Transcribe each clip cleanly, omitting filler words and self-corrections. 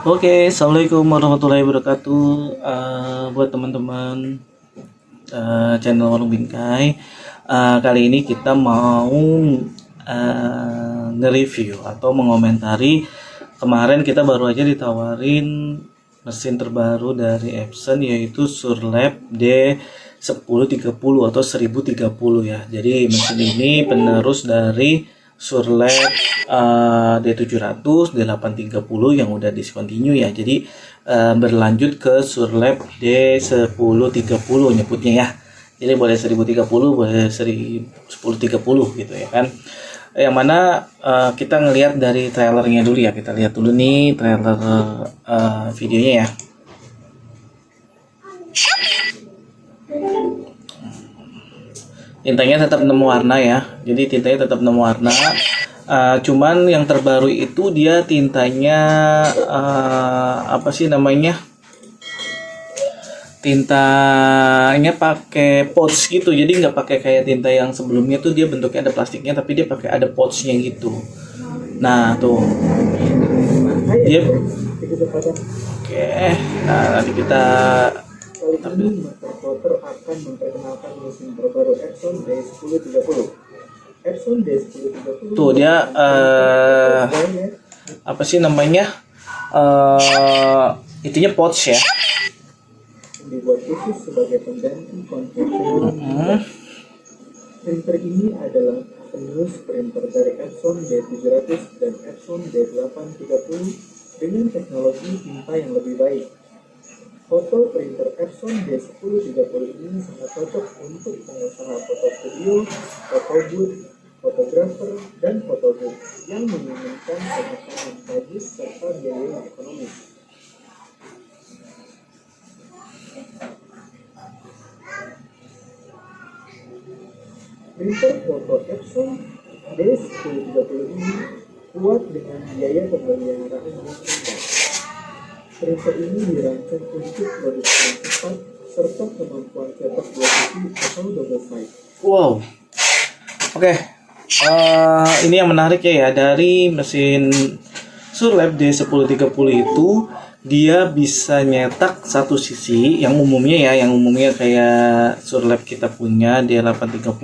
Oke, assalamualaikum warahmatullahi wabarakatuh. Buat teman-teman channel Warung Bingkai, kali ini kita mau nge-review atau mengomentari. Kemarin kita baru aja ditawarin mesin terbaru dari Epson, yaitu Surlab D1030 atau 1030 ya. Jadi mesin ini penerus dari Surlab D700, D830 yang udah discontinue ya. Jadi berlanjut ke Surlab D1030 nyebutnya ya. Jadi boleh 1030, boleh 1030 gitu ya kan. Yang mana kita ngelihat dari trailernya dulu ya. Kita lihat dulu nih trailer videonya ya. Tintanya tetap nemu warna ya. Jadi tintanya tetap nemu warna. Cuman yang terbaru itu dia tintanya apa sih namanya? Tintanya pakai pouch gitu. Jadi nggak pakai kayak tinta yang sebelumnya tuh dia bentuknya ada plastiknya, tapi dia pakai ada pouchnya gitu. Nah tuh dia oke. Nah nanti kita Kali ini Master Plotter akan memperkenalkan mesin terbaru Epson D1030. Epson D1030 tuh dia apa sih namanya? Itunya pouch ya. dibuat khusus sebagai pengganti konvensional. Printer ini adalah penerus printer dari Epson D700 dan Epson D830 dengan teknologi tinta yang lebih baik. Foto printer Epson D1030 ini sangat cocok untuk pengusaha foto studio, foto booth, fotografer, dan foto booth yang menginginkan kemasan yang bagus serta biaya yang ekonomis. Printer foto Epson D1030 ini kuat dengan biaya pemeliharaan yang rendah. Printer ini dirancang untuk produksi yang cepat serta kemampuan cetak dua sisi atau double side. Wow. Oke. Ini yang menarik ya dari mesin Surlab D1030 itu dia bisa nyetak satu sisi yang umumnya kayak Surlab kita punya D830.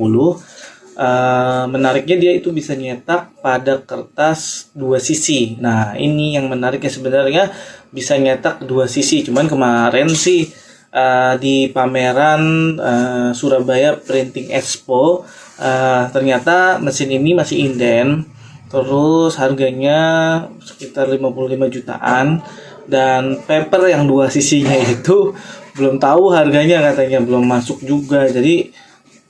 Menariknya dia itu bisa nyetak pada kertas dua sisi. Nah ini yang menariknya sebenarnya bisa nyetak dua sisi. Cuman kemarin sih di pameran Surabaya Printing Expo ternyata mesin ini masih inden. Terus harganya sekitar 55 jutaan. Dan paper yang dua sisinya itu belum tahu harganya, katanya belum masuk juga. Jadi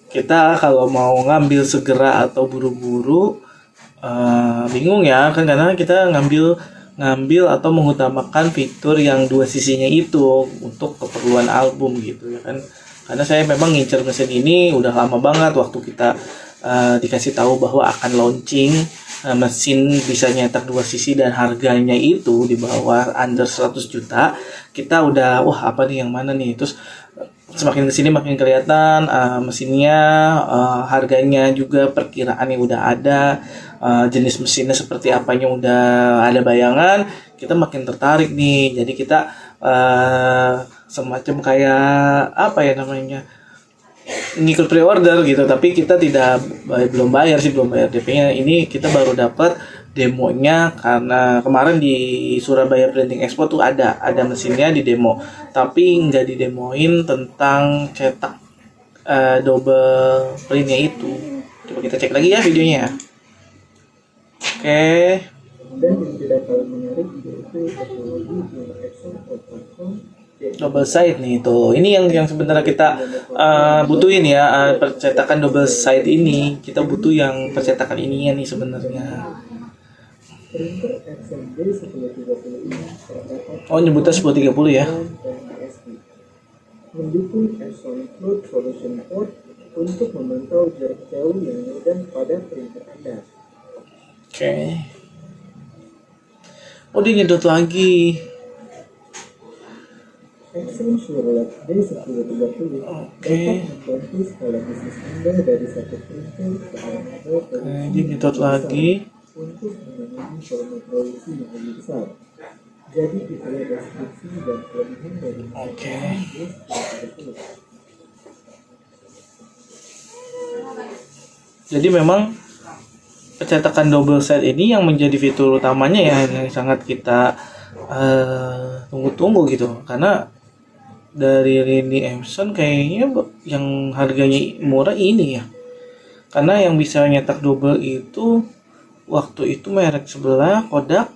kita kalau mau ngambil segera atau buru-buru bingung ya kan, karena kita ngambil atau mengutamakan fitur yang dua sisinya itu untuk keperluan album gitu ya kan. Karena saya memang ngincer mesin ini udah lama banget, waktu kita dikasih tahu bahwa akan launching mesin bisa nyetak dua sisi dan harganya itu di bawah under 100 juta. Kita udah wah apa nih yang mana nih, terus semakin kesini makin kelihatan mesinnya, harganya juga perkiraannya udah ada, jenis mesinnya seperti apanya udah ada bayangan. Kita makin tertarik nih, jadi kita semacam kayak apa ya namanya, ngikut pre-order gitu, tapi kita belum bayar DP-nya. Ini kita baru dapat demonya karena kemarin di Surabaya Printing Expo tuh ada mesinnya di demo, tapi nggak didemoin tentang cetak double printnya itu. Coba kita cek lagi ya videonya. Oke. Dan yang tidak kalah menarik yaitu teknologi yang Epson Platform Double side nih tuh. Ini yang sebenarnya kita butuhin ya, percetakan double side ini. Kita butuh yang percetakan ininya nih sebenarnya. printer Epson D1030 ini terdapat Oh, nyebutnya 1030 ya. mendukung Epson Cloud Solution Port untuk memantau jarak jauh yang mudah pada printer Anda. Oke. Oh, dia nyedot lagi. Epson Surlab D1030 dapat membantu skala bisnis Anda dari satu printer ke armada Oke, dia nyedot lagi. untuk memenuhi volume produksi yang lebih besar. Jadi itulah deskripsi dan kelebihan dari mesin Oke. S230. Jadi memang percetakan double side ini yang menjadi fitur utamanya ya, yang sangat kita tunggu-tunggu gitu, karena dari lini Epson kayaknya yang harganya murah ini ya, karena yang bisa nyetak double itu waktu itu merek sebelah Kodak,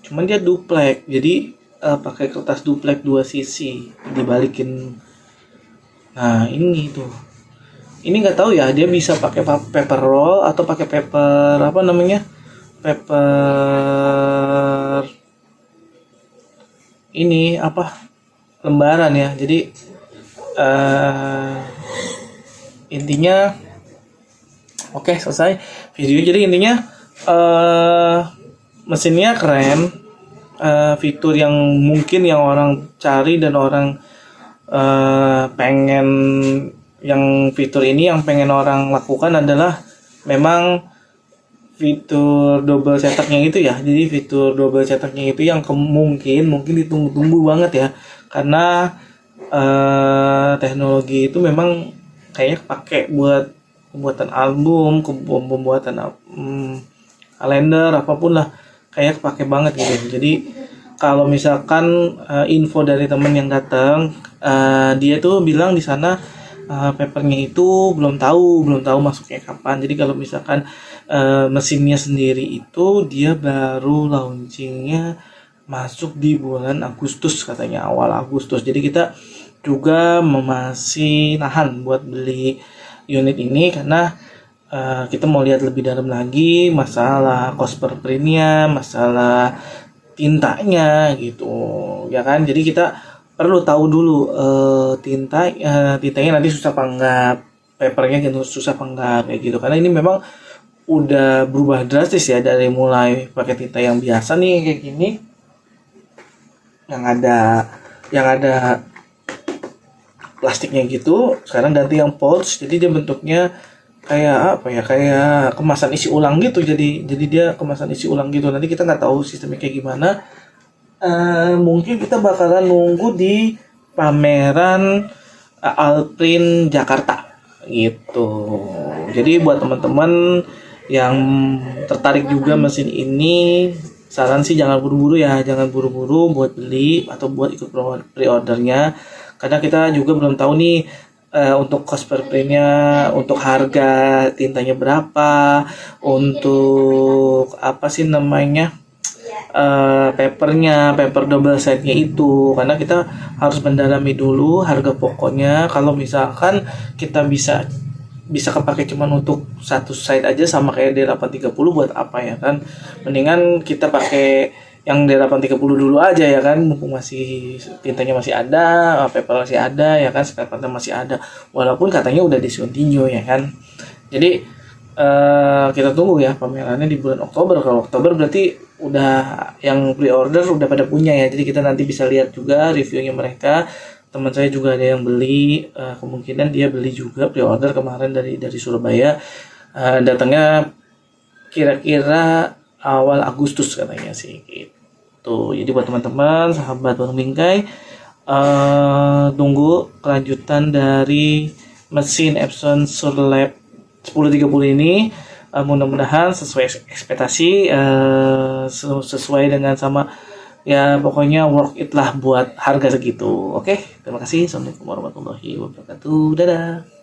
cuman dia duplek, jadi pakai kertas duplek 2 sisi dibalikin. Nah ini tuh, ini nggak tahu ya, dia bisa pakai paper roll atau pakai paper apa namanya, paper ini apa, lembaran ya. Jadi intinya oke, selesai video. Jadi intinya mesinnya keren, fitur yang mungkin yang orang cari dan orang pengen, yang fitur ini yang pengen orang lakukan adalah memang fitur double cetaknya itu ya. Jadi fitur double cetaknya itu yang mungkin ditunggu-tunggu banget ya, karena teknologi itu memang kayaknya pakai buat pembuatan album, pembuatan kalender apapun lah, kayak pakai banget gitu. Jadi kalau misalkan info dari temen yang datang, dia tuh bilang di sana papernya itu belum tahu masuknya kapan. Jadi kalau misalkan mesinnya sendiri itu dia baru launchingnya masuk di bulan Agustus, katanya awal Agustus. Jadi kita juga masih nahan buat beli unit ini karena kita mau lihat lebih dalam lagi masalah cost per printnya, masalah tintanya gitu ya kan. Jadi kita perlu tahu dulu tintanya nanti susah apa enggak, papernya gitu susah apa enggak kayak gitu, karena ini memang udah berubah drastis ya, dari mulai pakai tinta yang biasa nih kayak gini, yang ada plastiknya gitu, sekarang ganti yang pouch. Jadi dia bentuknya kayak apa ya, kayak kemasan isi ulang gitu. Jadi dia kemasan isi ulang gitu. Nanti kita nggak tahu sistemnya kayak gimana. Mungkin kita bakalan nunggu di pameran Alprint Jakarta gitu. Jadi buat teman-teman yang tertarik juga mesin ini, saran sih jangan buru-buru ya, jangan buru-buru buat beli atau buat ikut pre-ordernya, karena kita juga belum tahu nih untuk cost per printnya, untuk harga tintanya berapa, untuk apa sih namanya, paper double side-nya itu, karena kita harus mendalami dulu harga pokoknya. Kalau misalkan kita bisa kepake cuman untuk satu side aja sama kayak D830, buat apa ya kan, mendingan kita pakai yang D830 dulu aja ya kan, mumpung masih tintanya masih ada, paper masih ada ya kan, spare partnya masih ada, walaupun katanya udah discontinue ya kan. Jadi kita tunggu ya pamerannya di bulan Oktober. Kalau Oktober berarti udah yang pre-order udah pada punya ya, jadi kita nanti bisa lihat juga reviewnya mereka. Teman saya juga ada yang beli, kemungkinan dia beli juga pre-order kemarin dari Surabaya, datangnya kira-kira awal Agustus katanya sih gitu. Jadi buat teman-teman sahabat Warung Bingkai, tunggu kelanjutan dari mesin Epson Surlab 1030 ini. Mudah-mudahan sesuai ekspektasi, sesuai dengan sama ya, pokoknya worth it lah buat harga segitu. Oke, terima kasih. Assalamualaikum warahmatullahi wabarakatuh. Dadah.